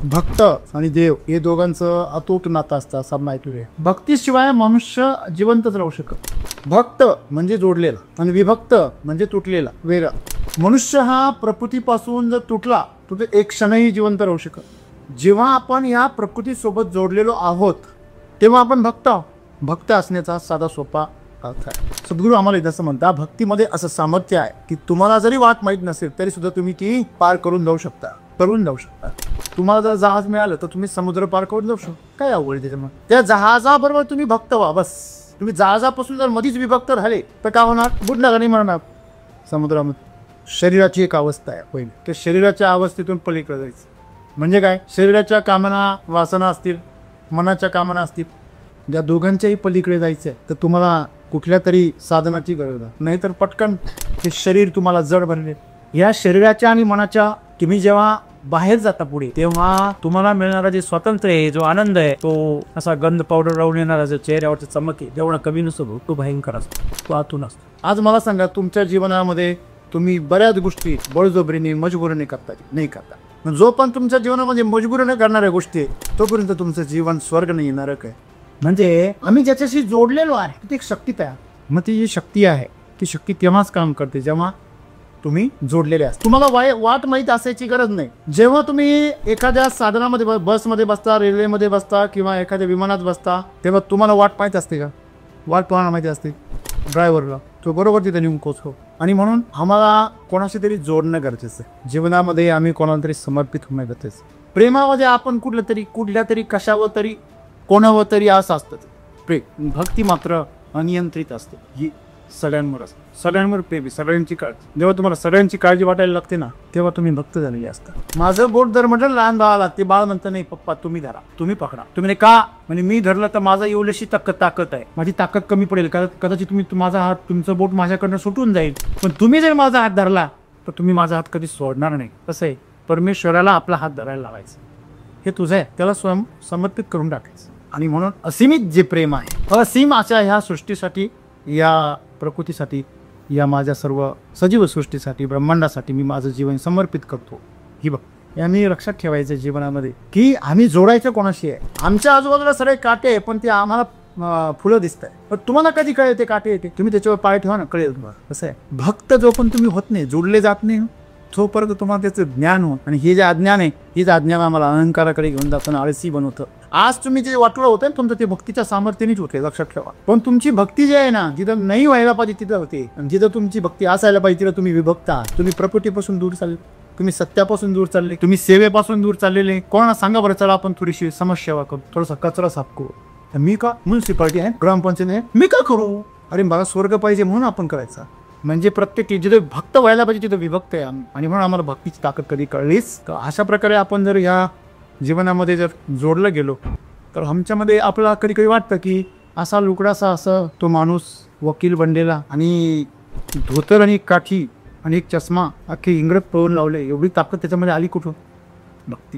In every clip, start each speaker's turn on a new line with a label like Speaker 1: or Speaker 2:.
Speaker 1: भक्त आणि देव हे दोघांचं अतूट नातं असतं असं माहिती आहे. भक्तीशिवाय मनुष्य जिवंतच राहू शकत. भक्त म्हणजे जोडलेला आणि विभक्त म्हणजे तुटलेला वेगळा. मनुष्य हा प्रकृतीपासून जर तुटला तर तो एक क्षणही जिवंत राहू शकत. जेव्हा आपण या प्रकृतीसोबत जोडलेलो आहोत तेव्हा आपण भक्त आहोत. भक्त असण्याचा साधा सोपा अर्थ आहे. सद्गुरू आम्हाला जसं म्हणतात, भक्तीमध्ये असं सामर्थ्य आहे की तुम्हाला जरी वाट माहीत नसेल तरी सुद्धा तुम्ही ती पार करून जाऊ शकता. तुम्हाला जर जहाज मिळालं तर तुम्ही समुद्र पार करून जाऊ शकता. काय आवड त्याच्यामध्ये? त्या जहाजाबरोबर तुम्ही भक्त व्हा बस. तुम्ही जहाजापासून जर मधीच विभक्त राहिले तर काय होणार? बुडणार का नाही मरणार समुद्रामध्ये. शरीराची एक अवस्था आहे पहिले, त्या शरीराच्या अवस्थेतून पलीकडे जायचं म्हणजे काय? शरीराच्या कामना वासना असतील, मनाच्या कामना असतील, ज्या दोघांच्याही पलीकडे जायचं आहे तर तुम्हाला कुठल्या तरी साधनाची गरज आहे. नाहीतर पटकन हे शरीर तुम्हाला जड बनले. या शरीराच्या आणि मनाच्या तुम्ही जेव्हा बाहेर जाता पुढे तेव्हा तुम्हाला मिळणारा जे स्वातंत्र्य आहे, जो आनंद आहे, तो असा गंध पावडर लावून येणारा जो चेहऱ्यावरचा चमक आहे तेवढा कमी नसतो, तो भयंकर असतो, तो आतून असतो. आज मला सांगा, तुमच्या जीवनामध्ये तुम्ही बऱ्याच गोष्टी बळजबरीने मजबुरीने नाही करता. जो पण तुमच्या जीवनामध्ये मजबुरीने करणाऱ्या गोष्टी आहे तोपर्यंत तुमचं जीवन स्वर्ग नाही, नरक आहे. म्हणजे आम्ही ज्याच्याशी जोडलेलो आहे ती एक शक्ती तयार. मग ती जी शक्ती आहे ती शक्ती तेव्हाच काम करते जेव्हा तुम्ही जोडलेले असता. तुम्हाला वाट माहीत असायची गरज नाही. जेव्हा तुम्ही एखाद्या साधनामध्ये बसमध्ये बसता, रेल्वेमध्ये बसता किंवा एखाद्या विमानात बसता तेव्हा तुम्हाला वाट माहीत असते का? वाट पाहणं माहिती असते ड्रायव्हरला, तो बरोबर तिथे नेऊन पोचतो. आणि म्हणून आम्हाला कोणाशी तरी जोडणं गरजेचं आहे. जीवनामध्ये आम्ही कोणाला तरी समर्पित होणं गरजेचं आहे. प्रेमामध्ये आपण कुठल्या तरी कशावर तरी कोणावर तरी असं असतं प्रेम. भक्ती मात्र अनियंत्रित असते. ही सगळ्यांवर असते. सगळ्यांवर प्रेम, सगळ्यांची काळजी. जेव्हा तुम्हाला सगळ्यांची काळजी वाटायला लागते ना तेव्हा तुम्ही भक्त झालेले असता. माझं बोट जर म्हटलं लहान बाळाला, ते बाळ म्हणतं नाही पप्पा तुम्ही धरा, तुम्ही पकडा. तुम्ही का म्हणजे मी धरलं तर माझा एवढीशी ताकद आहे, माझी ताकद कमी पडेल, कदाचित माझा हात, तुमचं बोट माझ्याकडनं सुटून जाईल. पण तुम्ही जर माझा हात धरला तर तुम्ही माझा हात कधी सोडणार नाही. कसं आहे, परमेश्वराला आपला हात धरायला लावायचं, हे तुझं आहे, त्याला समर्पित करून टाकायचं. आणि म्हणून असीमित जे प्रेम आहे, असीम अशा ह्या सृष्टीसाठी, या प्रकृतीसाठी, या माझ्या सर्व सजीव सृष्टीसाठी, ब्रह्मांडासाठी मी माझं जीवन समर्पित करतो. ही बघ, आम्ही लक्षात ठेवायचं जीवनामध्ये की आम्ही जोडायचं कोणाशी आहे. आमच्या आजूबाजूला सगळे काटे आहे पण ते आम्हाला फुलं दिसत आहे. पण तुम्हाला कधी कळेल ते काटे येते? तुम्ही त्याच्यावर पाय ठेवा ना, कळेल तुम्हाला. कसं आहे, भक्त जो पण तुम्ही होत नाही, जोडले जात नाही, तोपर्यंत तुम्हाला त्याचं ज्ञान होत. आणि हे जे अज्ञान आहे, हेच अज्ञान आम्हाला अहंकाराकडे घेऊन जाताना आळसी बनवतं. आज तुम्ही जे वाटलं होतं तुमचं ते भक्तीच्या सामर्थ्यानेच होते, लक्षात ठेवा. पण तुमची भक्ती जी आहे ना, जिथं नाही व्हायला पाहिजे तिथं होते. आणि जिथं तुमची भक्ती असायला पाहिजे तिथं तुम्ही विभक्ता. तुम्ही प्रकृतीपासून दूर चालले, तुम्ही सत्यापासून दूर चालले, तुम्ही सेवेपासून दूर चाललेले. कोणाला सांगा बरं, चला आपण थोडीशी समाजसेवा करू, थोडासा कचरा साफ करू. मी का? म्युन्सिपाल्टी आहे, ग्रामपंचायत आहे, मी का करू? अरे मला स्वर्ग पाहिजे म्हणून आपण करायचा. म्हणजे प्रत्येक जिथे भक्त व्हायला पाहिजे तिथं विभक्त आहे. आणि म्हणून आम्हाला भक्तीची ताकद कधी कळलीच. तर अशा प्रकारे आपण जर ह्या जीवनामध्ये जर जोडलं गेलो तर आमच्यामध्ये आपल्याला कधी कधी वाटतं की असा लुकडासा असं तो माणूस वकील बनलेला आणि धोतर आणि काठी आणि एक चष्मा, अख्खी इंग्रज पळून लावले, एवढी ताकद त्याच्यामध्ये आली कुठून? भक्ती.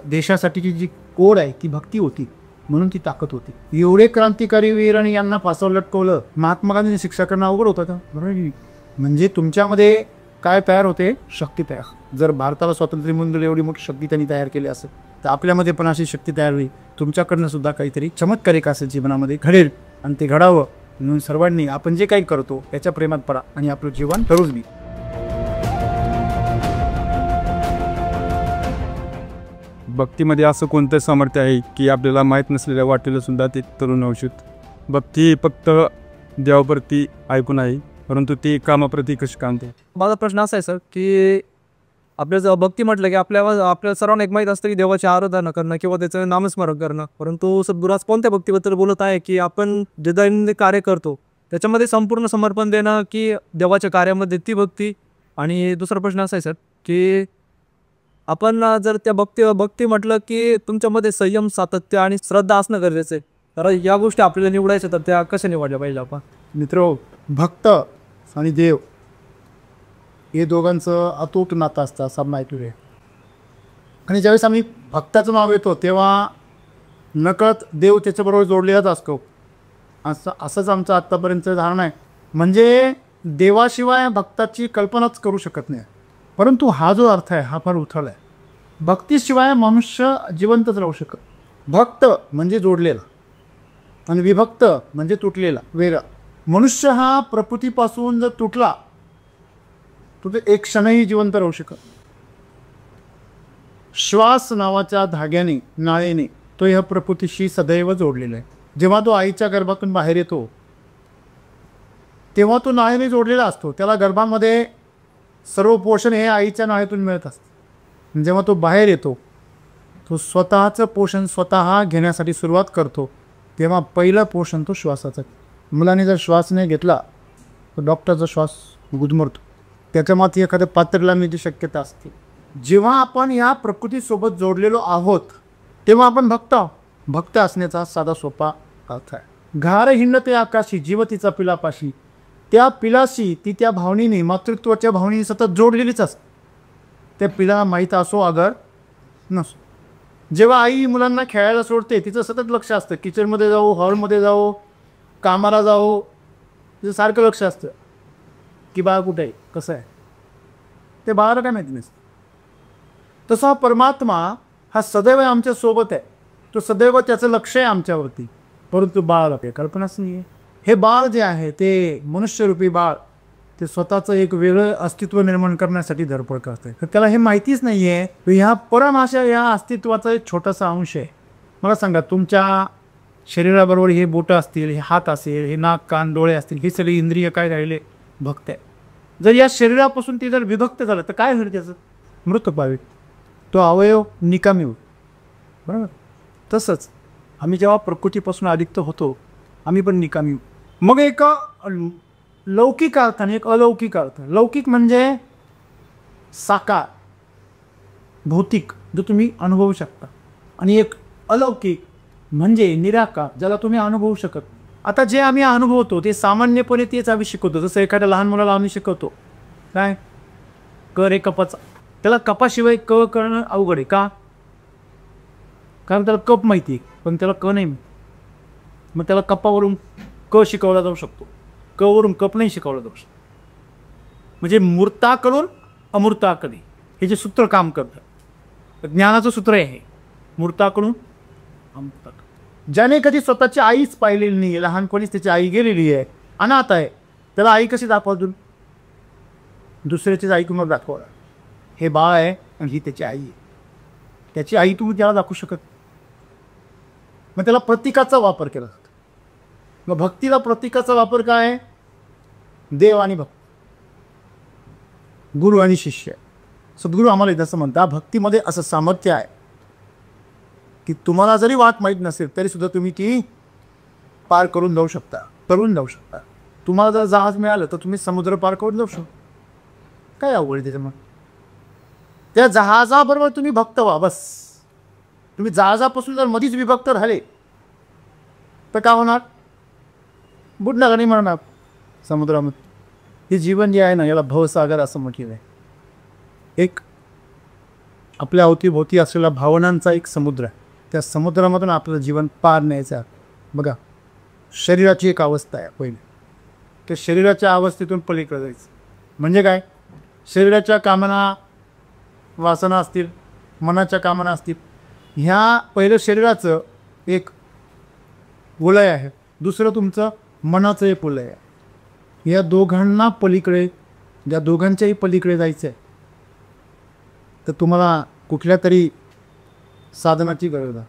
Speaker 1: देशासाठीची जी कोड आहे ती भक्ती होती, म्हणून ती ताकद होती. एवढे क्रांतिकारी वीर आणि यांना फासावर लटकवलं. महात्मा गांधींनी शिक्षा करणं अवघड होतं का? बरोबर. म्हणजे तुमच्यामध्ये काय तयार होते? शक्ती तयार. जर भारताला स्वातंत्र्य मिळून एवढी मोठी शक्ती त्यांनी तयार केली असेल तर आपल्यामध्ये पण अशी शक्ती तयार होईल. तुमच्याकडनं सुद्धा काहीतरी चमत्कारिक असेल जीवनामध्ये घडेल आणि ते घडावं म्हणून सर्वांनी आपण जे काही करतो त्याच्या प्रेमात पडा आणि आपलं जीवन तरुच बी.
Speaker 2: भक्तीमध्ये असं कोणतं सामर्थ्य आहे की आपल्याला माहीत नसलेल्या वाटेला सुद्धा ते तरुण औषध. भक्ती फक्त देवाप्रती ऐकून आहे, परंतु ती कामाप्रती कशी कामते.
Speaker 3: माझा प्रश्न असा आहे सर की आपल्या जर भक्ती म्हटलं की आपल्या सर्वांना एक माहीत असतं की देवाची आराधना करणं किंवा त्याचं नामस्मरण करणं. परंतु सद्गुरू कोणत्या भक्तीबद्दल बोलत आहे की आपण जे दैनंदिन कार्य करतो त्याच्यामध्ये संपूर्ण समर्पण देणं की देवाच्या कार्यामध्ये ती भक्ती. आणि दुसरा प्रश्न असा आहे सर की आपण जर त्या भक्ती म्हटलं की तुमच्यामध्ये संयम, सातत्य आणि श्रद्धा असणं गरजेचं आहे. तर या गोष्टी आपल्याला निवडायच्या तर त्या कशा निवडल्या पाहिजे आपण?
Speaker 1: मित्र, भक्त आणि देव हे दोघांचं अतूट नातं असतं असं माहिती आहे. आणि ज्यावेळेस आम्ही भक्ताचं नाव येतो तेव्हा नकळत देव त्याच्याबरोबर जोडलेलाच असतो. असंच आमचं आत्तापर्यंत धारणा आहे. म्हणजे देवाशिवाय भक्ताची कल्पनाच करू शकत नाही. परंतु हा जो अर्थ आहे हा फार उथळ आहे. भक्तीशिवाय मनुष्य जिवंतच राहू शकत. भक्त म्हणजे जोडलेला आणि विभक्त म्हणजे तुटलेला, वेगळा. मनुष्य हा प्रकृतीपासून जर तुटला तर तो एक क्षणही जिवंत राहू शकत. श्वास नावाच्या धाग्याने, नाळेने तो ह्या प्रकृतीशी सदैव जोडलेला आहे. जेव्हा तो आईच्या गर्भातून बाहेर येतो तेव्हा तो नाळेने जोडलेला असतो. त्याला गर्भामध्ये सर्व पोषण हे आईच्या नाळेतून मिळत असतं. जेव्हा तो बाहेर येतो तो स्वतःचं पोषण स्वतः घेण्यासाठी सुरुवात करतो तेव्हा पहिलं पोषण तो श्वासाचं. मुलाने जर श्वास नाही घेतला तर डॉक्टरचा श्वास गुदमरतो. त्याच्यामध्ये एखाद्या पात्र लागण्याची शक्यता असते. जेव्हा आपण या प्रकृतीसोबत जोडलेलो आहोत तेव्हा आपण भक्त आहोत. भक्त असण्याचा साधा सोपा अर्थ आहे. घार हिंडते आकाशी जीव तिचा पिलापाशी. त्या पिलाशी ती त्या भावनेने, मातृत्वाच्या भावनेने सतत जोडलेलीच असते. त्या पिला माहीत असो अगर नसो. जेव्हा आई मुलांना खेळायला सोडते तिचं सतत लक्ष असतं. किचनमध्ये जाऊ, हॉलमध्ये जाऊ, कामाला जाऊ, तिचं सारखं लक्ष असतं की बाळ कुठे आहे, कसं आहे. ते बाळाला काय माहिती नसतं. तसा परमात्मा हा सदैव आमच्या सोबत आहे. तो सदैव त्याचं लक्ष आहे आमच्यावरती. परंतु बाळाला काही कल्पनाच नाही आहे. हे बाळ जे आहे ते मनुष्यरूपी बाळ ते स्वतःचं एक वेगळं अस्तित्व निर्माण करण्यासाठी धडपड करत आहे. तर त्याला हे माहितीच नाही आहे ह्या परमाशा या अस्तित्वाचा एक छोटासा अंश आहे. मला सांगा, तुमच्या शरीराबरोबर हे बोटं असतील, हे हात असेल, हे नाक कान डोळे असतील, हे सगळे इंद्रिय काय राहिले, भक्त आहे. जर या शरीरापासून ते जर विभक्त झालं तर काय होईल, त्याचं मृत पावे, तो अवयव निकामी होईल. बरोबर. तसंच आम्ही जेव्हा प्रकृतीपासून अलिप्त होतो आम्ही पण निकामी होऊ. मग एक लौकिक अर्थाने एक अलौकिक अर्थ. लौकिक म्हणजे साकार, भौतिक, जो तुम्ही अनुभवू शकता. आणि एक अलौकिक म्हणजे निराकार, ज्याला तुम्ही अनुभवू शकत. आता जे आम्ही अनुभवतो ते सामान्यपणे तेच आम्ही शिकवतो. जसं एखाद्या लहान मुलाला आम्ही शिकवतो काय, क रे कपाचा. त्याला कपाशिवाय क करणं अवघड आहे. का? कारण त्याला कप माहिती आहे पण त्याला क नाही. मग त्याला कपावरून क शिकवला जाऊ शकतो, क वरून कप नाही शिकवला जाऊ शकतो. म्हणजे मूर्ताकडून अमूर्ताकडे हे जे सूत्र काम करतं, ज्ञानाचं सूत्र आहे हे. मूर्ताकडून अमूर्ताकडे. ज्याने कधी स्वतःची आईच पाहिलेली नाही, लहानपणीच त्याची आई गेलेली आहे, अनाथ आहे, त्याला आई कशी दाखवतो? दुसऱ्याचीच आई तुम्हाला दाखवणार. हे बाळ आहे आणि ही त्याची आई आहे. त्याची आई तुम्ही त्याला दाखवू शकत. मग त्याला प्रतीकाचा वापर केला जातो. मग भक्तीला प्रतीकाचा वापर काय आहे? देव आणि भक्त, गुरु आणि शिष्य. सद्गुरू आम्हाला जसं म्हणतात, भक्तीमध्ये असं सामर्थ्य आहे की तुम्हाला जरी वाट माहीत नसेल तरी सुद्धा तुम्ही ती पार करून जाऊ शकता, करून जाऊ शकता. तुम्हाला जर जहाज मिळालं तर तुम्ही समुद्र पार करून जाऊ शकता. काय अवघड आहे त्याच्यामुळे? त्या जहाजाबरोबर तुम्ही भक्त व्हा बस. तुम्ही जहाजापासून जर मधीच विभक्त राहिले तर काय होणार? बुडणार आणि मरणार समुद्रामध्ये. हे जीवन जे आहे ना, याला भवसागर असं म्हटलेलं आहे. एक आपल्या अवतीभोवती असलेला भावनांचा एक समुद्र आहे. त्या समुद्रामधून आपलं जीवन पार न्यायचं आहे. बघा, शरीराची एक अवस्था आहे पहिली. त्या शरीराच्या अवस्थेतून पलीकडे जायचं म्हणजे काय? शरीराच्या कामना वासना असतील, मनाच्या कामना असतील. ह्या पहिलं शरीराचं एक वलय आहे, दुसरं तुमचं मनाचं एक वलय आहे. या दोघांना पलीकडे, ज्या दोघांच्याही पलीकडे जायचं आहे तर तुम्हाला कुठल्या तरी साधनाची गरज आहे.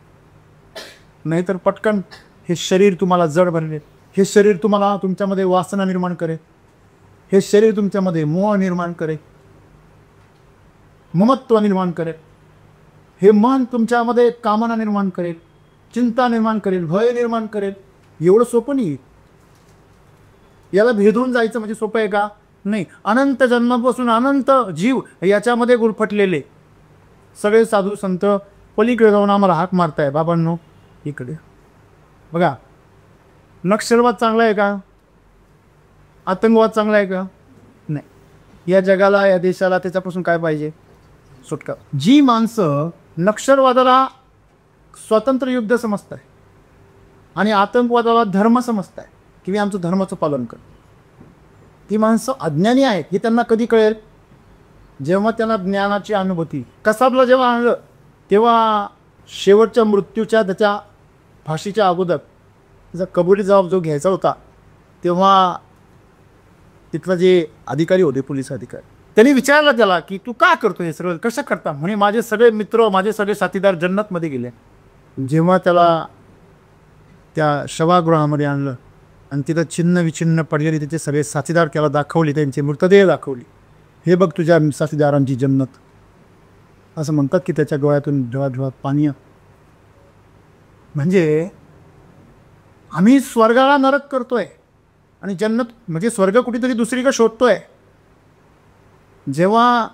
Speaker 1: नाहीतर पटकन हे शरीर तुम्हाला जड बनले, हे शरीर तुम्हाला तुमच्यामध्ये वासना निर्माण करेल, हे शरीर तुमच्यामध्ये मोह निर्माण करेल, ममत्व निर्माण करेल, हे मन तुमच्यामध्ये कामना निर्माण करेल, चिंता निर्माण करेल, भय निर्माण करेल. एवढं सोपं नाही. याला भेदून जायचं म्हणजे सोपं आहे का? नाही. अनंत जन्मापासून अनंत जीव याच्यामध्ये गुरफटलेले सगळे साधू संत पलीकडे जाऊन आम्हाला हाक मारताय, बाबांनो इकडे बघा. नक्षलवाद चांगला आहे का? आतंकवाद चांगला आहे का? नाही. या जगाला, या देशाला त्याच्यापासून काय पाहिजे? सुटका. जी माणसं नक्षलवादाला स्वतंत्र युद्ध समजताय आणि आतंकवादाला धर्म समजताय की मी आमचं धर्माचं पालन करतो, ती माणसं अज्ञानी आहेत. हे त्यांना कधी कळेल? जेव्हा त्याला ज्ञानाची अनुभूती, कसाबला जेव्हा आणलं तेव्हा शेवटच्या मृत्यूच्या त्याच्या फाशीच्या अगोदर त्याचा कबुली जबाब जो घ्यायचा होता, तेव्हा तिथला जे अधिकारी होते, पोलीस अधिकारी, त्यांनी विचारलं त्याला की तू का करतो हे सगळं, कसं करता? म्हणे माझे सगळे मित्र, माझे सगळे साथीदार जन्नतमध्ये गेले. जेव्हा त्याला त्या शवागृहामध्ये आणलं आणि तिथं छिन्न विछिन्न पडलेली त्याचे सगळे साथीदार त्याला दाखवले, त्यांचे मृतदेह दाखवली. हे बघ तुझ्या साथीदारांची जन्नत, असं म्हणतात की त्याच्या डोळ्यातून डोळ्यात पाणी. म्हणजे आम्ही स्वर्गाला नरक करतोय आणि जन्नत म्हणजे स्वर्ग कुठेतरी दुसरीकडे शोधतोय. जेव्हा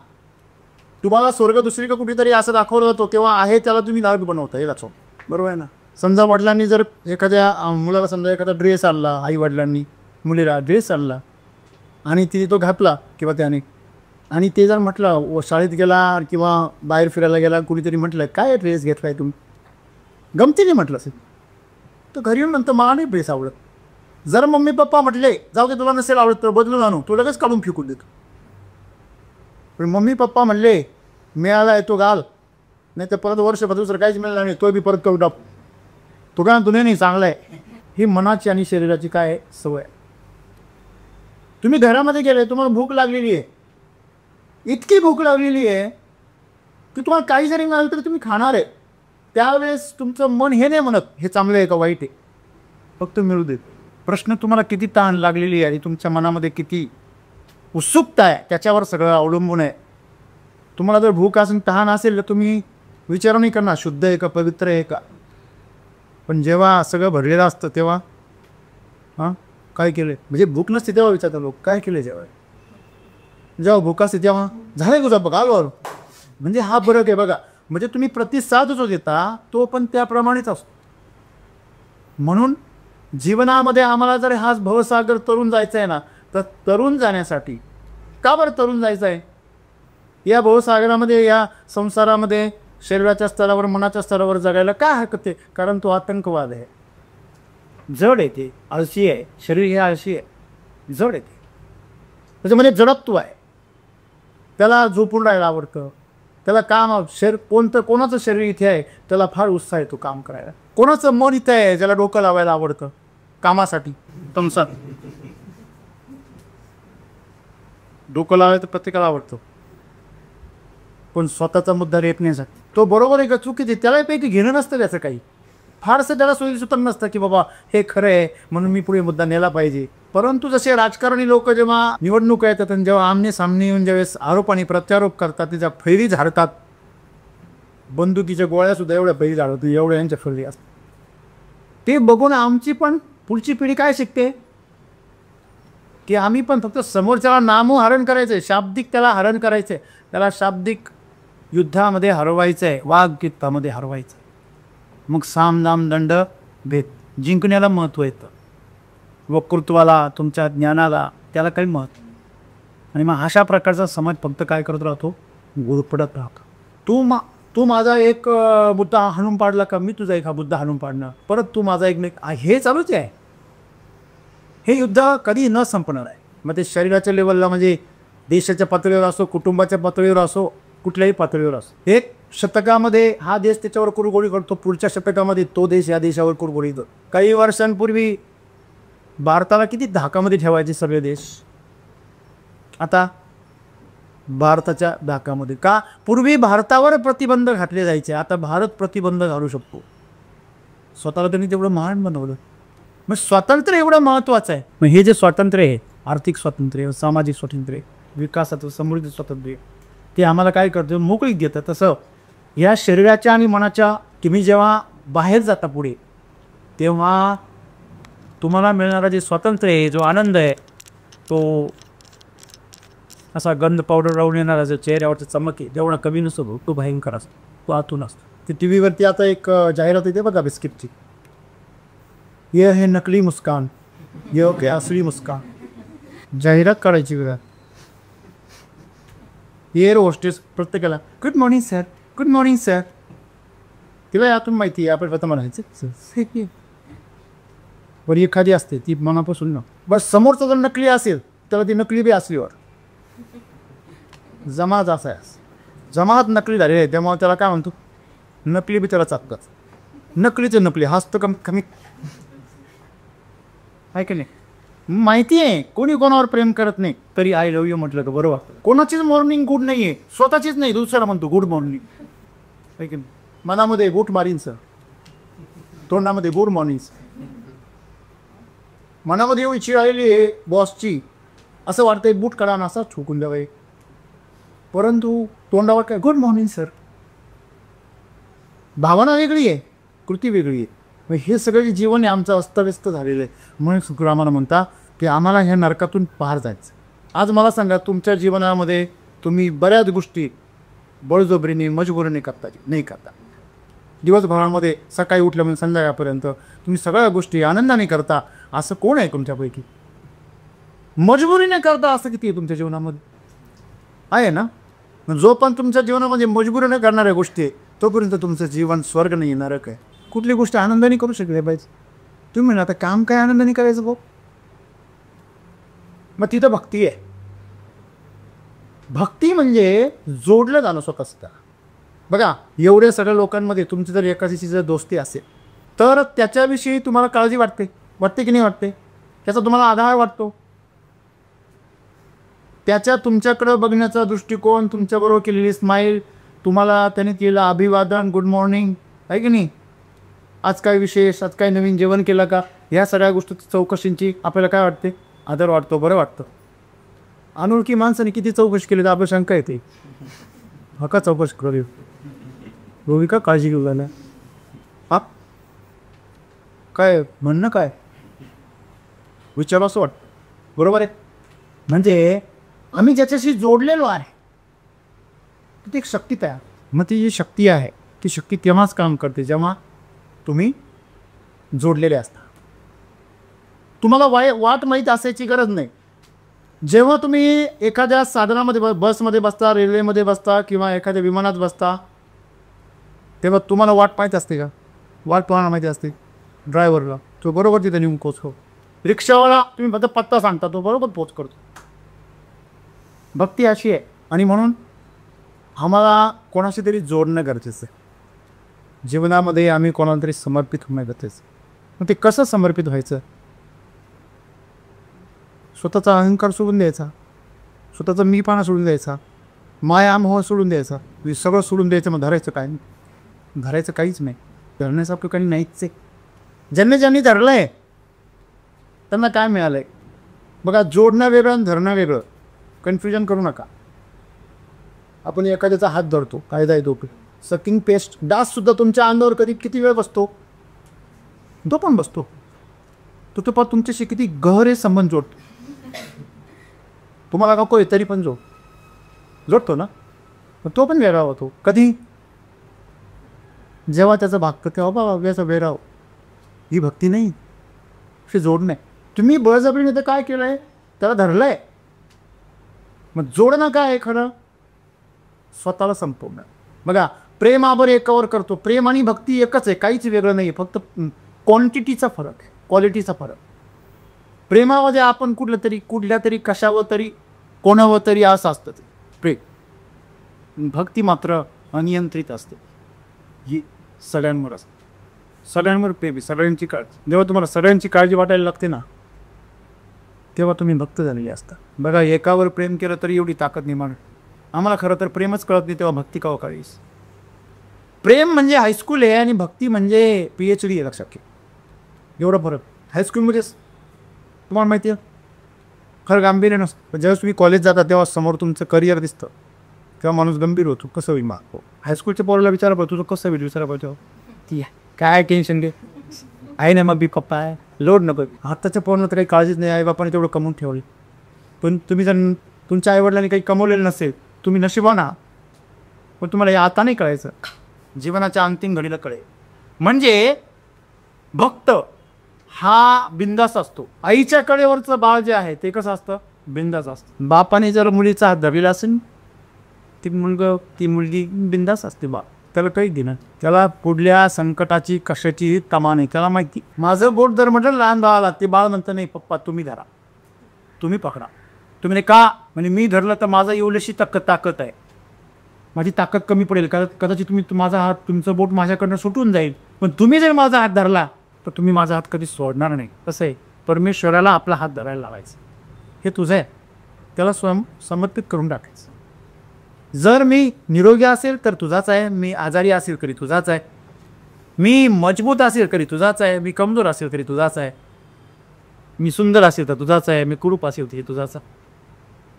Speaker 1: तुम्हाला स्वर्ग दुसरीकडे कुठेतरी असं दाखवलं जातो तेव्हा आहे त्याला तुम्ही नरक बनवता. हे दाखव, बरोबर आहे ना? समजा वडिलांनी जर एखाद्या मुलाला समजा एखादा ड्रेस आणला, आई वडिलांनी मुलीला ड्रेस आणला आणि तिने तो घातला किंवा त्याने, आणि ते जर म्हटलं शाळेत गेला किंवा बाहेर फिरायला गेला, कुणीतरी म्हटलं काय ड्रेस घेतलाय तुम्ही, गमतीने म्हटलं असेल, तर घरी येऊन नंतर मला नाही ड्रेस आवडत. जर मम्मी पप्पा म्हटले जाऊ दे तुला नसेल आवडत तर बदलून आणू, तो लगेच काढून फेकून देतो. पण मम्मी पप्पा म्हणले मिळाला आहे तो घाल, नाही तर परत वर्ष दुसरं काहीच मिळालं नाही, तो बी परत करून टाक, तो काय तुने नाही चांगला आहे. ही मनाची आणि शरीराची काय सवय. तुम्ही घरामध्ये गेले, तुम्हाला भूक लागलेली आहे, इतकी भूक लागलेली आहे की तुम्हाला काही जरी मिळालं तरी तुम्ही खाणार आहे. त्यावेळेस तुमचं मन हे नाही म्हणत हे चांगलं आहे का वाईट आहे, फक्त मिळू देत. प्रश्न तुम्हाला किती ताण लागलेली आहे आणि तुमच्या मनामध्ये किती उत्सुकता आहे त्याच्यावर सगळं अवलंबून आहे. तुम्हाला जर भूक असेल, तहान असेल तर तुम्ही विचार नाही करणार शुद्ध आहे का, पवित्र आहे का. पण जेव्हा सगळं भरलेलं असतं तेव्हा काय केलं, म्हणजे भूक नसते तेव्हा विचारतात लोक काय केलं जेव्हा. जेव्हा भूक असते तेव्हा झालं गुजा बघा आलो. म्हणजे हा फरक आहे बघा. म्हणजे तुम्ही प्रतिसाद जो देता तो पण त्याप्रमाणेच असतो. म्हणून जीवनामध्ये आम्हाला जर हा भवसागर तरुण जायचा आहे ना, तर तरुण जाण्यासाठी का बरं तरुण जायचं आहे? या भवसागरामध्ये, या संसारामध्ये शरीराच्या स्तरावर, मनाच्या स्तरावर जगायला काय हरकत आहे? कारण तो आतंकवाद आहे, जड आहे, ते आळशी आहे, शरीर हे आळशी आहे, जड आहे, ते त्याच्यामध्ये जडत्व आहे. त्याला झोपून राहायला आवडतं, त्याला काम कोणाचं शरीर इथे आहे त्याला फार उत्साह येतो काम करायला. कोणाचं मन इथे आहे ज्याला डोकं लावायला आवडतं कामासाठी. तमसात डोकं लावायला तर प्रत्येकाला आवडतं, पण स्वतःचा मुद्दा रेटण्यासाठी तो बरोबर आहे का चुकीचे त्याला पैकी घेणं नसतं. त्याचं काही फारसं त्याला सोयीसुतर नसतं की बाबा हे खरं आहे म्हणून मी पुढे मुद्दा नेला पाहिजे. परंतु जसे राजकारणी लोक जेव्हा निवडणुका येतात आणि जेव्हा आमने सामने येऊन ज्यावेळेस आरोप आणि प्रत्यारोप करतात, त्याच्या फैरी झाडतात, बंदुकीच्या गोळ्यासुद्धा एवढ्या फैरी झाडतात, एवढ्या यांच्या फैरी असतात. ते बघून आमची पण पुढची पिढी काय शिकते की आम्ही पण फक्त समोरच्याला नामोहरण करायचं आहे, शाब्दिक त्याला हरण करायचं आहे, त्याला शाब्दिक युद्धामध्ये हरवायचं आहे, वाघ युद्धामध्ये हरवायचं. मग साम दाम दंड भेद जिंकण्याला महत्त्व येतं, वक्तृत्वाला, तुमच्या ज्ञानाला त्याला काही महत्त्व. आणि मग अशा प्रकारचा समाज फक्त काय करत राहतो, गुरफडत राहतो. तू माझा एक मुद्दा हाणून पाडला का मी तुझा एक हा मुद्दा हाणून पाडणं, परत तू माझा एक हे चालूच आहे. हे युद्ध कधी न संपणार आहे. मग ते शरीराच्या लेवलला म्हणजे देशाच्या पातळीवर असो, कुटुंबाच्या पातळीवर असो, कुठल्याही पातळीवर असो. एक शतकामध्ये हा देश त्याच्यावर कुरघोडी करतो, पुढच्या शतकामध्ये तो देश या देशावर कुरघोडी करतो. काही वर्षांपूर्वी भारताला किती धाकामध्ये ठेवायचे सगळे देश, आता भारताच्या धाकामध्ये का? पूर्वी भारतावर प्रतिबंध घातले जायचे, आता भारत प्रतिबंध घालू शकतो. स्वतःला त्यांनी तेवढं महान बनवलं. मग स्वातंत्र्य एवढं महत्त्वाचं आहे. मग हे जे स्वातंत्र्य आहे, आर्थिक स्वातंत्र्य, सामाजिक स्वातंत्र्य, विकासाचं समृद्धी स्वातंत्र्य, ते आम्हाला काय करतं, मोकळीक देतं. तसं या शरीराच्या आणि मनाच्या तुम्ही जेव्हा बाहेर जाता पुढे, तेव्हा तुम्हाला मिळणारा जे स्वातंत्र्य आहे, जो आनंद आहे, तो असा गंध पावडर लावून येणारा जो चेहऱ्यावरचा चमक आहे जेवढा कमी नसतो तो भयंकर असतो, तो आतून असतो. ते टी व्हीवरती आता एक जाहिरात येते बघा बिस्किटची, ये है नकली मुस्कान, ये ओके असली मुस्कान. जाहिरात काढायची बघा. एअर होस्टेस प्रत्येकाला good morning sir, good morning sir. तिला यातून माहिती आहे आपण स्वतः म्हणायचं. बरं एखादी असते ती मनापासून ना, बस समोरचा जर नकली असेल त्याला ती नकली बी असलीवर जमात असा आहे, जमात नकली झालेली आहे, त्यामुळे त्याला काय म्हणतो, नकली बी त्याला चाकच, नकलीचे नकली हसतं कमी कमी आहे की नाही. माहिती आहे कोणी कोणावर प्रेम करत नाही, तरी आय लव्ह यू म्हटलं का बरोबर. कोणाचीच मॉर्निंग गुड नाही आहे, स्वतःचीच नाही, दुसऱ्याला म्हणतो गुड मॉर्निंग आहे की नाही. मनामध्ये गुड मारीन सर, तोंडामध्ये गुड मॉर्निंग. मनामध्ये एवढी चिड आलेली आहे बॉसची, असं वाटतंय बूट काढा ना असा ठोकून द्यावं, परंतु तोंडावर काय गुड मॉर्निंग सर. भावना वेगळी आहे, कृती वेगळी आहे. मग हे सगळं जीवन आहे आमचं अस्तव्यस्त झालेलं आहे. म्हणून शुक्र आम्हाला म्हणता की आम्हाला ह्या नरकातून पार जायचं. आज मला सांगा, तुमच्या जीवनामध्ये तुम्ही बऱ्याच गोष्टी बळजबरीने मजबुरीने करता नाही करता. दिवसभरामध्ये सकाळी उठल्यामुळे संध्याकाळपर्यंत तुम्ही सगळ्या गोष्टी आनंदाने करता, असं कोण आहे तुमच्यापैकी? मजबुरीने करता असं किती आहे तुमच्या जीवनामध्ये? आहे ना. जो पण तुमच्या जीवनामध्ये मजबुरीने करणाऱ्या गोष्टी आहे, तोपर्यंत तुमचं जीवन स्वर्ग नाही नरक आहे. कुठली गोष्ट आनंदाने करू शकले पाहिजे. तुम्ही म्हणा आता काम काय आनंदाने करायचं भाऊ, मग तिथं भक्ती आहे. भक्ती म्हणजे जोडलं जाणं स्वतःच. बघा, एवढ्या सगळ्या लोकांमध्ये तुमची जर एकाची जर दोस्ती असेल तर त्याच्याविषयी तुम्हाला काळजी वाटते, वाटते की नाही वाटते? त्याचा तुम्हाला आधार वाटतो, त्याच्या तुमच्याकडं बघण्याचा दृष्टिकोन, तुमच्याबरोबर केलेली स्माईल, तुम्हाला त्याने केलं अभिवादन, गुड मॉर्निंग आहे की नाही, आज काय विशेष, आज काय नवीन जेवण केलं का, ह्या सगळ्या गोष्टी चौकशींची आपल्याला काय वाटते? आदर वाटतो, बरं वाटतं. अनोळखी माणसाने किती चौकशी केली तर आपल्या शंका येते, हका चौकशी करू रोवी का काळजी घेऊ झाला हा, काय म्हणणं काय विचारू असं वाटतं, बरोबर आहे. म्हणजे आम्ही ज्याच्याशी जोडलेलो आहे ती एक शक्ती तयार. मग ती जी शक्ती आहे ती शक्ती तेव्हाच काम करते जेव्हा तुम्ही जोडलेले असता. तुम्हाला वाट माहीत असायची गरज नाही. जेव्हा तुम्ही एखाद्या साधनामध्ये बसमध्ये बसता, रेल्वेमध्ये बसता किंवा एखाद्या विमानात बसता, तेव्हा तुम्हाला वाट माहीत असते का? वाट तुम्हाला माहिती असते ड्रायव्हरला, तो बरोबर तिथे नेऊन पोचतो. रिक्षावाला तुम्ही फक्त पत्ता सांगता, तो बरोबर पोच करतो. भक्ती अशी आहे. आणि म्हणून आम्हाला कोणाशी तरी जोडणं गरजेचं आहे. जीवनामध्ये आम्ही कोणाला तरी समर्पित होणं गरजेचं. मग ते कसं समर्पित व्हायचं? स्वतःचा अहंकार सोडून द्यायचा, स्वतःचा मीपणा सोडून द्यायचा, माया मोह सोडून द्यायचा, सगळं सोडून द्यायचं. मग धरायचं काय? धरायचं काहीच नाही. धरण्यासारखं काही नाहीच आहे. ज्यांनी धरलं आहे त्यांना काय मिळालं आहे? बघा, जोडणं वेगळं आणि धरणं वेगळं, कन्फ्युजन करू नका. आपण एखाद्याचा हात धरतो, कायदा आहे तो सकिंग पेस्ट, डाससुद्धा तुमच्या अंगावर किती वेळ बसतो? तो पण बसतो. तो पण तुमच्याशी किती गहरे संबंध जोडतो. तुम्हाला नको आहे तरी पण जोडतो ना. तो पण वेगळा होतो. कधी? जेव्हा त्याचा भागतो तेव्हा बाबा व्याचा वेगळा. ही भक्ती नाही, हे जोडणं आहे. तुम्ही बळजबरीने तर काय केलं आहे? त्याला धरलं आहे. मग जोडणं काय आहे खरं? स्वतःला संपवणं. बघा, प्रेम आपण एकावर करतो. प्रेम आणि भक्ती एकच आहे, काहीच वेगळं नाही. फक्त क्वांटिटीचा फरक आहे, क्वालिटीचा फरक. प्रेमामध्ये आपण कुठल्या तरी कशावर तरी कोणावर तरी असं असतं ते प्रेम. भक्ती मात्र अनियंत्रित असते. ही सगळ्यांवर असते, सगळ्यांवर प्रेम, सगळ्यांची काळजी. जेव्हा तुम्हाला सगळ्यांची काळजी वाटायला लागते ना, तेव्हा तुम्ही भक्त झालेले असता. बघा, एकावर प्रेम केलं तरी एवढी ताकद निर्माण. आम्हाला खरं तर प्रेमच कळत नाही, तेव्हा भक्ती का कळीस? प्रेम म्हणजे हायस्कूल आहे आणि भक्ती म्हणजे PhD आहे. लक्षात घ्या, एवढा फरक. हायस्कूलमध्येच तुम्हाला माहिती आहे खरं गांभीर्य नसतं, पण ज्यावेळेस तुम्ही कॉलेज जाता तेव्हा समोर तुमचं करिअर दिसतं, तेव्हा माणूस गंभीर होतो. कसं होईल? मग हायस्कूलच्या पोराला विचारा पडतो, तुझं कसं होईल विचारा पडतो. ती काय टेन्शन घे, आहे ना मग बी पप्पा आहे, लोड नको. आत्ताच्या पोरांना तर काही काळजीच नाही. आई बापाने तेवढं कमवून ठेवले, पण तुम्ही जर तुमच्या आईवडिलांनी काही कमवलेलं नसेल, तुम्ही नशिबान आहात. पण तुम्हाला हे आता नाही कळायचं, जीवनाच्या अंतिम घडीला कळेल. म्हणजे भक्त हा बिंदास असतो. आईच्या कडेवरचं बाळ जे आहे ते कसं असतं? बिंदास असतं. बापाने जर मुलीचा हात धरलेला असेल, ती मुलगी बिंदास असते. बा त्याला काही देणार, त्याला पुढल्या संकटाची कशाची तमा नाही. त्याला माहिती, माझं बोट जर म्हटलं लहान बाळाला, ते बाळ म्हणतं नाही पप्पा तुम्ही धरा, तुम्ही पकडा. तुम्ही का म्हणजे मी धरलं तर माझा एवढीशी ताकद आहे, माझी ताकद कमी पडेल कदाचित तुम्ही माझा हात तुमचं बोट माझ्याकडनं सुटून जाईल, पण तुम्ही जर माझा हात धरला तर तुम्ही माझा हात कधी सोडणार नाही. कसं आहे, परमेश्वराला आपला हात धरायला लावायचा, हे तुझं आहे, त्याला समर्पित करून टाकायचं. जर मी निरोगी असेल तर तुझाच आहे, मी आजारी असेल तरी तुझाच आहे, मी मजबूत असेल तरी तुझाच आहे, मी कमजोर असेल तरी तुझाच आहे, मी सुंदर असेल तर तुझाच आहे, मी कुरूप असेल तरी तुझाच आहे,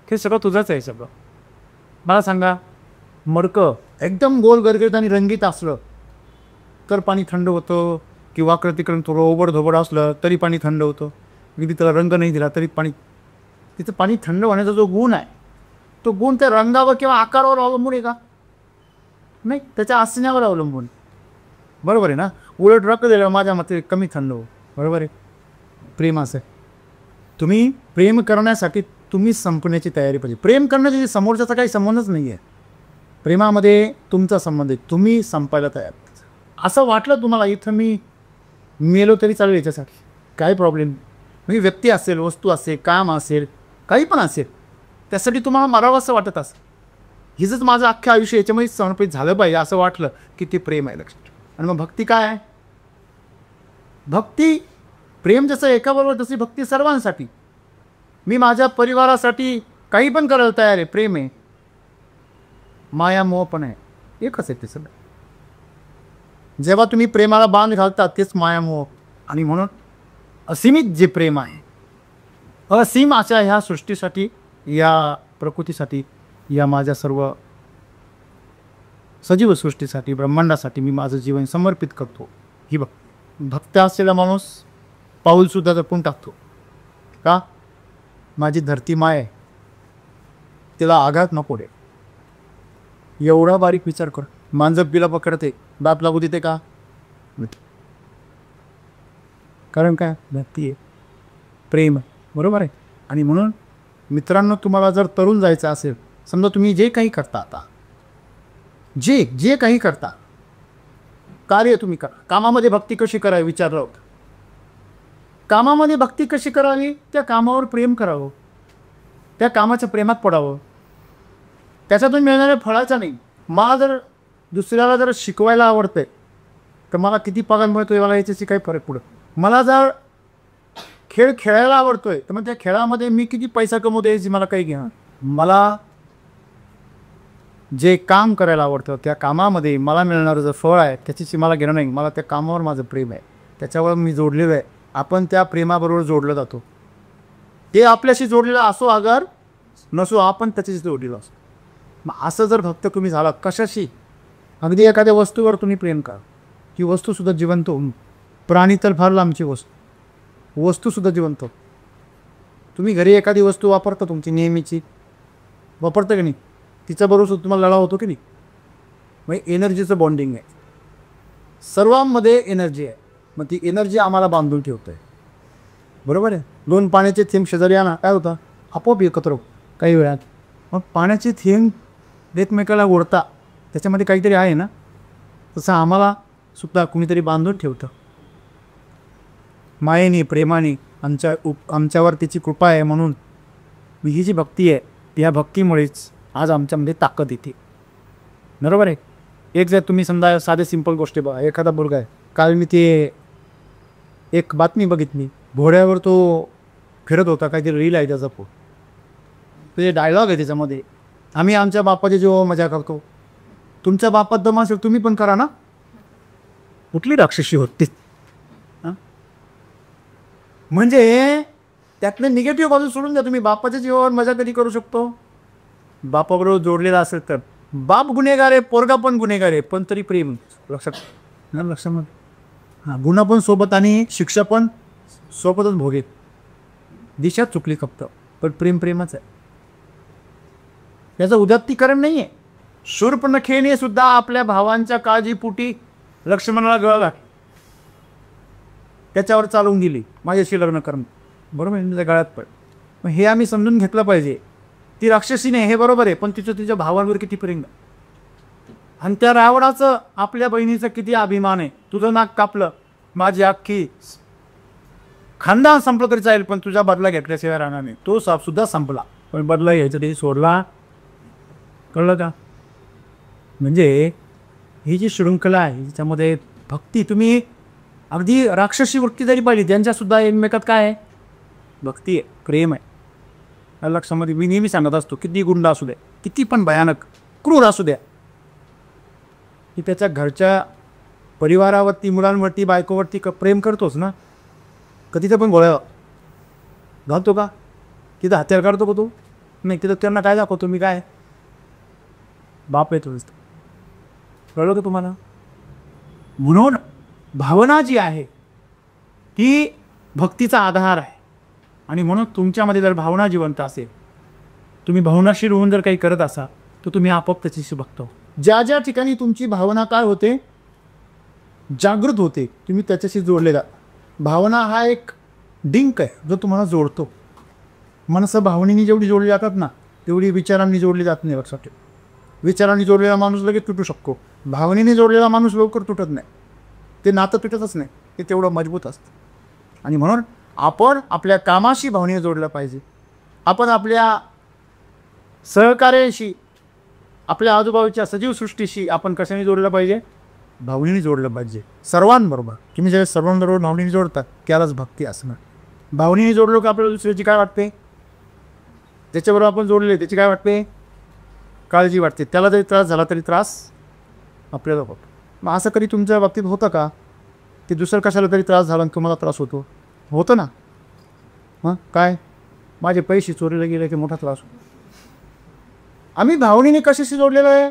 Speaker 1: हे सगळं तुझंच आहे सगळं. मला सांगा, मडकं एकदम गोल गरगरीत आणि रंगीत असलं तर पाणी थंड होतं, किंवा तिकडून थोडं ओबडधोबड असलं तरी पाणी थंड होतं. अगदी त्याला रंग नाही दिला तरी तिथं पाणी थंड होण्याचा जो गुण आहे तो गुण त्या रंगावर किंवा आकारावर अवलंबून आहे का? नाही, त्याच्या असण्यावर अवलंबून. बरोबर आहे ना? उलट रक्त दिलं माझ्या मते कमी थंड हो. बरोबर आहे. प्रेम असं आहे, तुम्ही प्रेम करण्यासाठी तुम्ही संपण्याची तयारी पाहिजे. प्रेम करण्याची समोरच्याचा काही संबंधच नाही आहे. प्रेमामध्ये तुमचा संबंध आहे, तुम्ही संपायला तयार. असं वाटलं तुम्हाला इथं मी मेलो तरी चालेल, याच्यासाठी काही प्रॉब्लेम नाही. म्हणजे व्यक्ती असेल, वस्तू असेल, काम असेल, काही पण असेल, त्यासाठी तुम्हाला मरावं असं वाटत असेल, हिचंच माझं अख्खं आयुष्य याच्यामध्ये समर्पित झालं पाहिजे असं वाटलं की ते प्रेम आहे. लक्षात. आणि मग भक्ती काय आहे? भक्ती, प्रेम जसं एकाबरोबर तशी भक्ती सर्वांसाठी. मी माझ्या परिवारासाठी काही पण करायला तयार आहे, प्रेम आहे. माया मोह पण आहे, एकच आहे ते सगळं. जेव्हा तुम्ही प्रेमाला बांध घालता तेच माया मोह. आणि म्हणून असीमित जे प्रेम आहे, असीम अशा ह्या सृष्टीसाठी, या प्रकृतीसाठी, या माझ्या सर्व सजीव सृष्टीसाठी, ब्रह्मांडासाठी मी माझं जीवन समर्पित करतो. ही भक्त असलेला माणूस पाऊलसुद्धा जपून टाकतो. का? माझी धरती माय आहे, तिला आघात नको रे. एवढा बारीक विचार कर. मांजर पिला पकडते, बाप लागू देते का? कारण काय? भक्ती आहे, प्रेम आहे. बरोबर आहे. आणि म्हणून मित्रांनो, तुम्हाला जर तरुण जायचं असेल, समजा तुम्ही जे काही करता, आता जे काही करता, कार्य तुम्ही करा. कामामध्ये भक्ती कशी करावी विचारलं होतं. कामामध्ये भक्ती कशी करावी? त्या कामावर प्रेम करावं, त्या कामाच्या प्रेमात पडावं, त्याच्यातून मिळणाऱ्या फळाचा नाही. मला जर दुसऱ्याला जर शिकवायला आवडतंय तर मला किती पगार मिळतोय मला याच्याशी काही फरक पडत. मला जर खेळ खेळायला आवडतोय तर मग त्या खेळामध्ये मी किती पैसा कमवतो याची मला काही घेणं. मला जे काम करायला आवडतं त्या कामामध्ये मला मिळणारं जर फळ आहे त्याच्याशी मला घेणं नाही. मला त्या कामावर माझं प्रेम आहे, त्याच्यावर मी जोडलेलो आहे. आपण त्या प्रेमाबरोबर जोडलं जातो. ते आपल्याशी जोडलेलं असो अगर नसो, आपण त्याच्याशी जोडलेलं असतो. मग असं जर भक्त तुम्ही झाला कशाशी, अगदी एखाद्या वस्तूवर तुम्ही प्रेम करा, ही वस्तूसुद्धा जिवंत होऊन, प्राणी तर फार लांबची वस्तूसुद्धा जिवंत हो. तुम्ही घरी एखादी वस्तू वापरता, तुमची नेहमीची वापरता की नाही, तिच्याबरोबर सुद्धा तुम्हाला लढा होतो की नाही. मग एनर्जीचं बॉन्डिंग आहे, सर्वांमध्ये एनर्जी आहे. मग ती एनर्जी आम्हाला बांधून ठेवतं आहे. बरोबर आहे. दोन पाण्याचे थेंब शेजारी आणा, काय होतं? आपोआप एकत्र काही वेळात. मग पाण्याचे थेंब एकमेकाला ओढता, त्याच्यामध्ये काहीतरी आहे ना, तसं आम्हाला सुद्धा कुणीतरी बांधून ठेवतं. मायेने, प्रेमाने आमच्यावर त्याची कृपा आहे. म्हणून ही जी भक्ती आहे, या भक्तीमुळेच आज आमच्यामध्ये ताकद येते. बरोबर आहे. एक जर तुम्ही समजा साधे सिंपल गोष्टी बघा, एखादा मुलगा आहे, काल मी ते एक बातमी बघितली, घोड्यावर तो फिरत होता, काहीतरी रील आहे त्याचा. ते डायलॉग आहे त्याच्यामध्ये, आम्ही आमच्या बापाची जेव्हा मजा करतो, तुमच्या बापात दम असेल तुम्ही पण करा ना. कुठली राक्षसी होती? म्हणजे त्यातलं निगेटिव्ह बाजू सोडून द्या. तुम्ही बापाच्या जीवावर मजा कधी करू शकतो? बापाबरोबर जोडलेला असेल तर. बाप गुन्हेगार आहे, पोरगा पण गुन्हेगार आहे, पण तरी प्रेम. लक्षात हां, गुन्हा पण सोबत आणि शिक्षा पण सोबतच भोगेत. दिशा चुकली फक्त, पण प्रेमच आहे. याचं उदात्तीकरण नाही आहे. शूर्पणखेने सुद्धा आपल्या भावांच्या काळजीपोटी लक्ष्मणाला गळला, त्याच्यावर चालवून गेली, माझ्याशी लग्न करणं. बरोबर आहे, त्याच्या गळ्यात पण. मग हे आम्ही समजून घेतलं पाहिजे. ती राक्षसी नाही हे बरोबर आहे, पण तिच्या भावांवर किती प्रेम. आणि त्या रावणाचं आपल्या बहिणीचं किती अभिमान आहे. तुझं नाक कापलं, माझी अख्खी खानदान संपलं तरी चालेल, पण तुझ्या बदला घेतल्याशिवाय राहणार नाही. तो सुद्धा संपला. पण बदला घ्यायचं ते सोडला. कळलं का? म्हणजे ही जी शृंखला आहे त्याच्यामध्ये भक्ती, तुम्ही अगदी राक्षसी वृत्ती जरी पाहिली त्यांच्यासुद्धा एकमेकात काय आहे? भक्ती आहे, प्रेम आहे. लक्षामध्ये मी नेहमी सांगत असतो, किती गुंड असू द्या, किती पण भयानक क्रूर असू द्या, की त्याच्या घरच्या परिवारावरती, मुलांवरती, बायकोवरती प्रेम करतोच ना. कधी तर पण गोळ्या घालतो का? तिथं हत्यार काढतो का तू? नाही. तिथं त्यांना काय दाखवतो मी? काय बाप आहे तो. कळलं का तुम्हाला? म्हणून भावना जी आहे ती भक्तीचा आधार आहे. आणि म्हणून तुमच्यामध्ये जर भावना जिवंत असेल, तुम्ही भावनाशील होऊन जर काही करत असाल, तर तुम्ही आपोआप त्याच्याशी भक्त हो. ज्या ज्या ठिकाणी तुमची भावना काय होते? जागृत होते, तुम्ही त्याच्याशी जोडलेला. भावना हा एक डिंक आहे जो तुम्हाला जोडतो. माणसं भावनेनी जेवढी जोडली जातात ना, तेवढी विचारांनी जोडली जात नाही. लक्षात ठेव. विचारांनी जोडलेला माणूस लगेच तुटू शकतो, भावनेने जोडलेला माणूस लवकर तुटत नाही. ते नातं तुटतच नाही, ते तेवढं मजबूत असतं. आणि म्हणून आपण आपल्या कामाशी भावनेने जोडलं पाहिजे. आपण आपल्या सहकार्याशी, आपल्या आजूबाजूच्या सजीव सृष्टीशी आपण कशाने जोडलं पाहिजे? भावनेने जोडलं पाहिजे. सर्वांबरोबर तुम्ही ज्या सर्वांबरोबर भावनेने जोडतात त्यालाच भक्ती असणार. भावनेने जोडलो की आपल्याला दुसऱ्याची काय वाटते? ज्याच्याबरोबर आपण जोडले त्याची काय वाटते? काळजी वाटते. त्याला जरी त्रास झाला तरी त्रास आपल्याला होतो. मग असं कधी तुमच्या बाबतीत होतं का की दुसरं कशाला तरी त्रास झाला आणि तुम्हाला त्रास होतो? होतं ना. हां, काय माझे पैसे चोरीला गेले की मोठा त्रास होतो. आम्ही भावनेने कशाशी जोडलेलो आहे?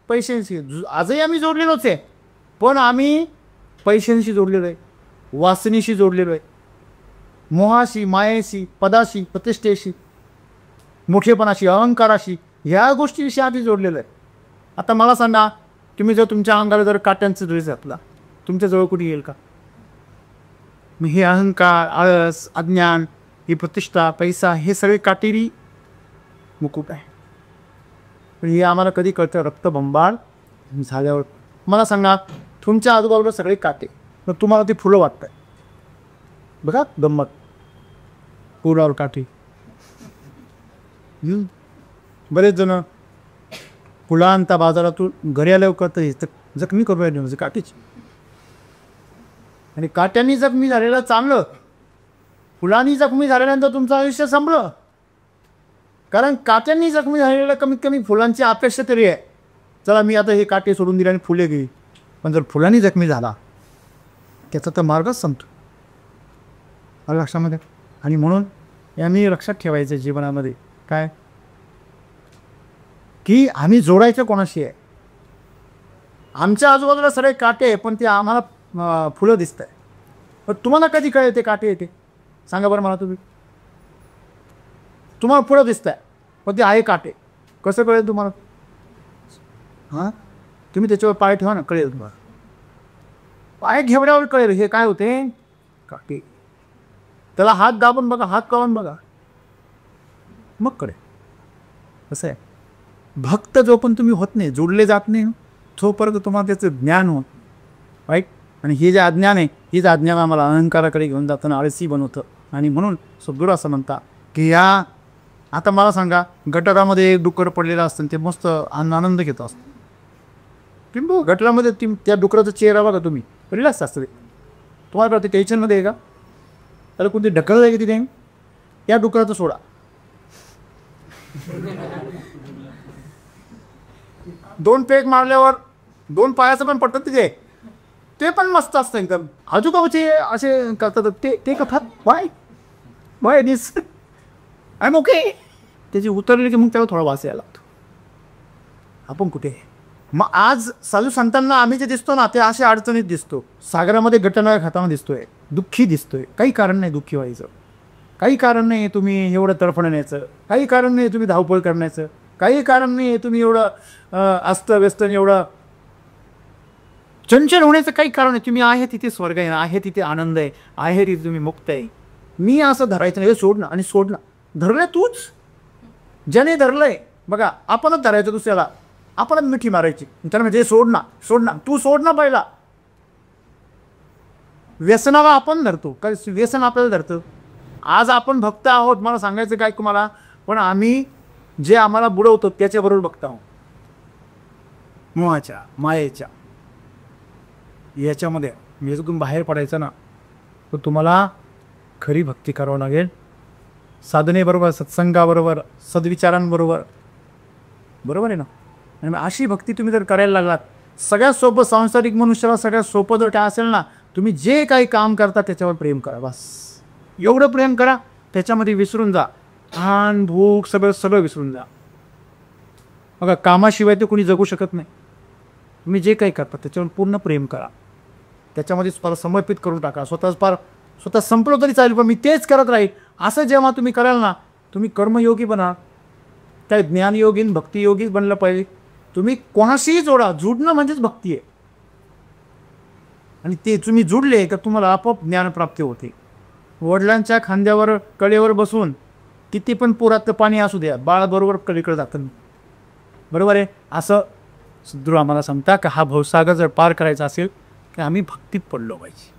Speaker 1: पैशांशी. आजही आम्ही जोडलेलोच आहे, पण आम्ही पैशांशी जोडलेलो आहे, वासनेशी जोडलेलो आहे, मोहाशी, मायेशी, पदाशी, प्रतिष्ठेशी, मोठेपणाशी, अहंकाराशी, ह्या गोष्टीविषयी आम्ही जोडलेलो आहे. आता मला सांगा, तुम्ही जर तुमच्या अंगाला जर काट्यांचा ड्रेस घातला, तुमच्याजवळ कुठे येईल का? मग हे अहंकार, आळस, अज्ञान, ही प्रतिष्ठा, पैसा, हे सगळे काटेरी मुकुट आहे. पण हे आम्हाला कधी कळतं? रक्तबंबाळ झाल्यावर. मला सांगा, तुमच्या आजूबाजूला सगळे काटे, मग तुम्हाला ते फुलं वाटत आहे. बघा गंमत, फुलावर काटे. बरेच जण फुलं आणता बाजारातून, घरी आल्यावर कळतं जखमी करू राहिले म्हणजे काटेची. आणि काट्यांनी जखमी झालेलं चांगलं, फुलांनी जखमी झाल्यानंतर तुमचं आयुष्य संपलं. कारण काट्यांनी जखमी झालेलं कमीत कमी फुलांची अपेक्षा तरी आहे. चला मी आता हे काटे सोडून दिले आणि फुले गेली, पण जर फुलांनी जखमी झाला त्याचा तर मार्गच संपतो. आलं लक्षामध्ये? आणि म्हणून यांनी लक्षात ठेवायचं जीवनामध्ये काय, की आम्ही जोडायचं कोणाशी आहे. आमच्या आजूबाजूला सगळे काटे आहे, पण ते आम्हाला फुलं दिसत आहे. पण तुम्हाला कधी कळेल ते काटे येते? सांगा बरं मला. तुम्हाला फुलं दिसत आहे, पण ते आहे काटे. कसं कळेल तुम्हाला? हां, तुम्ही त्याच्यावर पाय ठेवा ना, कळेल तुम्हाला. पाय घेवड्यावर कळेल हे काय होते? काटे. त्याला हात दाबून बघा, हात कळून बघा, मग कळेल. कसं आहे, भक्त जो पण तुम्ही होत नाही, जोडले जात नाही, तोपर्यंत तुम्हाला त्याचं ज्ञान होत राईट. आणि हे जे अज्ञान आहे, हेच अज्ञान आम्हाला अहंकाराकडे घेऊन जाताना आळसी बनवतं. आणि म्हणून सद्गुरू असं म्हणता की या, आता मला सांगा, गटारामध्ये एक डुक्कर पडलेलं असतं, ते मस्त आनंद घेत असतं. तुम्ही गटारामध्ये त्या डुकराचा चेहरा बघा, तुम्ही रिलॅक्स असतं ते. तुम्हाला कळते टेन्शनमध्ये आहे का? त्याला कोणती ढकल आहे की तिथे? या डुकराचं सोडा, दोन पेक मारल्यावर दोन पायाचं पण पडतात तिथे, ते पण मस्त असतं एकदम. आजूबाजूचे असे करतात ते कथात why why this I am okay. त्याची उतरली की मग त्याला थोडा वास यायला लागतो. आपण कुठे? मग आज साधू संतांना आम्ही जे दिसतो ना, ते अशा अडचणीत दिसतो. सागरामध्ये गटनाळ खाताना दिसतोय, दुःखी दिसतोय. काही कारण नाही दुःखी व्हायचं, काही कारण नाही तुम्ही एवढं तडफडण्याचं, काही कारण नाही तुम्ही धावपळ करण्याचं, काही कारण नाही तुम्ही एवढं अस्तव्यस्त एवढं चंचल होण्याचं काही कारण नाही. तुम्ही आहे तिथे स्वर्ग आहे, आहे तिथे आनंद आहे तिथे तुम्ही मुक्त आहे. मी असं धरायचं नाही, सोडणं आणि सोडणं. धरलंय तूच, ज्याने धरलंय बघा, आपणच धरायचं दुसऱ्याला, आपणच मिठी मारायची. त्याला म्हणजे सोडणं, तू सोडणं पहिला. व्यसनाला आपण धरतो, काय व्यसन आपल्याला धरतं. आज आपण भक्त आहोत. मला सांगायचं काय तुम्हाला, पण आम्ही जे आम्हाला बुडवतो त्याच्याबरोबर बघत आहोत, मोहाच्या मायेच्या याच्यामध्ये. याच्यातून बाहेर पडायचं ना, तर तुम्हाला खरी भक्ती करावं लागेल, साधनेबरोबर, सत्संगाबरोबर, सद्विचारांबरोबर. बरोबर आहे ना? आणि मग अशी भक्ती तुम्ही जर करायला लागलात, सगळ्यात सोपं सांसारिक मनुष्याला सगळ्यात सोपं जर काय असेल ना, तुम्ही जे काही काम करता त्याच्यावर प्रेम करा. बस एवढं प्रेम करा, त्याच्यामध्ये विसरून जा, तहान भूक सगळं विसरून जा. बघा, कामाशिवाय ते कोणी जगू शकत नाही. तुम्ही जे काही करता त्याच्यावर पूर्ण प्रेम करा, त्याच्यामध्ये स्वतःला समर्पित करून टाका. स्वतः संपलं तरी चालेल, पण मी तेच करत राहील असं जेव्हा तुम्ही कराल ना, तुम्ही कर्मयोगी बना. काय ज्ञानयोगीन भक्तियोगी बनलं पाहिजे. तुम्ही कोणाशीही जोडा, जुडणं म्हणजेच भक्ती आहे. आणि ते तुम्ही जुडले का तुम्हाला आपोआप ज्ञानप्राप्ती होते. वडिलांच्या खांद्यावर कडेवर बसून किती पण पुरातलं पाणी असू द्या, बाळाबरोबर कडेकडे जातं. बरोबर आहे? असं सद्गुरू आम्हाला सांगता का हा भवसागर जर पार करायचा असेल की आम्ही भक्तीत पडलो पाहिजे,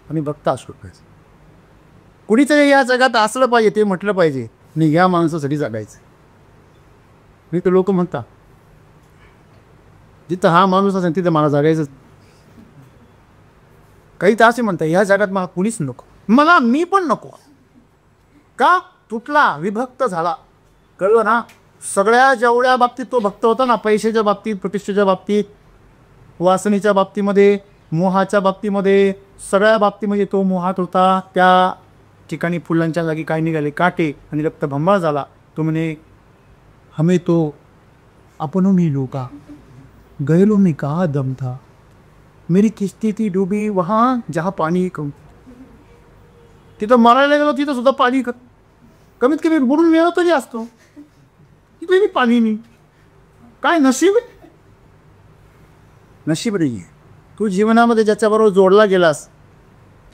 Speaker 1: आम्ही भक्त असलो पाहिजे. कुणीतरी या जगात असलं पाहिजे, ते म्हटलं पाहिजे आणि या माणसासाठी जगायचं. मी तर लोक म्हणता जिथं हा माणूस असेल तिथं मला जगायचं. काही तर असे म्हणता ह्या जगात मला कुणीच नको, मला मी पण नको. का? तुटला, विभक्त झाला. कळलं ना? सगळ्या जेवढ्या बाबतीत तो भक्त होता ना, पैशाच्या बाबतीत, प्रतिष्ठेच्या बाबतीत, वासनेच्या बाबतीमध्ये, मोहाच्या बाबतीमध्ये, सगळ्या बाबतीमध्ये तो मोहात होता. त्या ठिकाणी फुलांच्या जागी काय निघाले? काटे, आणि रक्तभंबाळ झाला. तो म्हणे हमें तो अपनों में लूका, गैरों में कहा दम था, मेरी किस्ती थी डूबी वहाँ जहाँ पाणी कम. तिथं मरायला गेलो, तिथं सुद्धा पाणी कमीत कमी बुडून मिळत तरी असतो, तिथे पाणी नाही. काय नशीब आहे? नशीब नाही आहे. तू जीवनामध्ये ज्याच्याबरोबर जोडला गेलास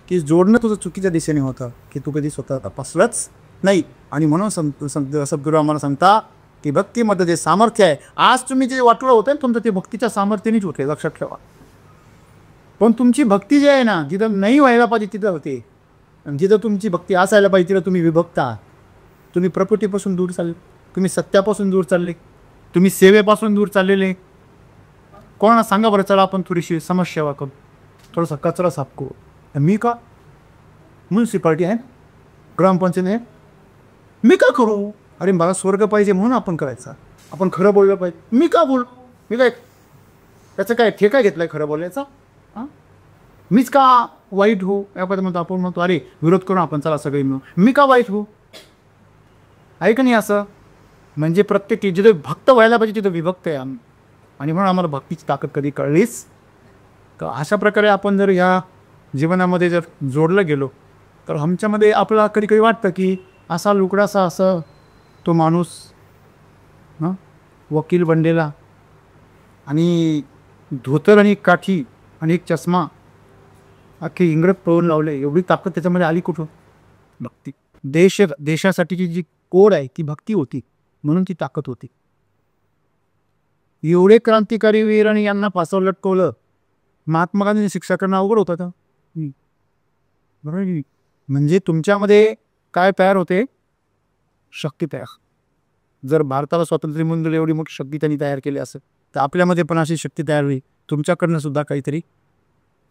Speaker 1: की जोडणं तुझं चुकीच्या दिशेने होतं, की तू कधी स्वतः तपासलंच नाही. आणि म्हणून सद्गुरू आम्हाला सांगता की भक्तीमध्ये जे सामर्थ्य आहे, आज तुम्ही जे वाटलं होतं तुमचं ते भक्तीच्या सामर्थ्यानेच होते, लक्षात ठेवा. पण तुमची भक्ती जी आहे ना, जिथं नाही व्हायला पाहिजे तिथं होते, आणि जिथं तुमची भक्ती असायला पाहिजे तिथं तुम्ही विभक्त आहात. तुम्ही प्रकृतीपासून दूर चालले, तुम्ही सत्यापासून दूर चालले, तुम्ही सेवेपासून दूर चाललेले. कोणाला सांगा बरं, चला आपण थोडीशी समाजसेवा करू, थोडासा कचरा साफ करू. मी का? म्युन्सिपाल्टी आहे, ग्रामपंचायत आहे, मी का करू? अरे मला स्वर्ग पाहिजे म्हणून आपण करायचं. आपण खरं बोललं पाहिजे. मी का बोल? मी काय त्याचं काय ठेका घेतलाय खरं बोलायचा? हां, मीच का वाईट हो? यापर्यंत म्हणतो आपण, म्हणतो अरे विरोध करून आपण चला सगळे मिळून, मी का वाईट हो? आहे का नाही असं? म्हणजे प्रत्येक जिथं भक्त व्हायला पाहिजे तिथं विभक्त आहे आम्ही. आणि म्हणून आम्हाला भक्तीची ताकद कधी कळलीच का अशा प्रकारे आपण जर ह्या जीवनामध्ये जर जोडलं गेलो तर आमच्यामध्ये आपल्याला कधी कधी वाटतं की असा लुकडासा असं तो माणूस हां वकील बनलेला, आणि धोतर आणि काठी आणि एक चष्मा, अख्खे इंग्रज पळून लावले, एवढी ताकद त्याच्यामध्ये आली कुठून? भक्ती. देशासाठीची जी कोड आहे ती भक्ती होती, म्हणून ती ताकद होती. एवढे क्रांतिकारी वीर आणि यांना फासावर लटकवलं, महात्मा गांधींनी शिक्षा करणं अवघड होतं का? बरोबर. म्हणजे तुमच्यामध्ये काय तयार होते? शक्ती तयार. जर भारताला स्वातंत्र्य मिळून एवढी मोठी शक्ती त्यांनी तयार केली असेल तर आपल्यामध्ये पण अशी शक्ती तयार होईल. तुमच्याकडनं सुद्धा काहीतरी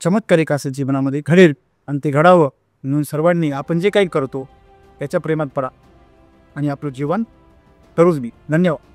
Speaker 1: चमत्कारिक असेल जीवनामध्ये घडेल, आणि ते घडावं म्हणून सर्वांनी आपण जे काही करतो त्याच्या प्रेमात पडा आणि आपलं जीवन करूच बी. धन्यवाद.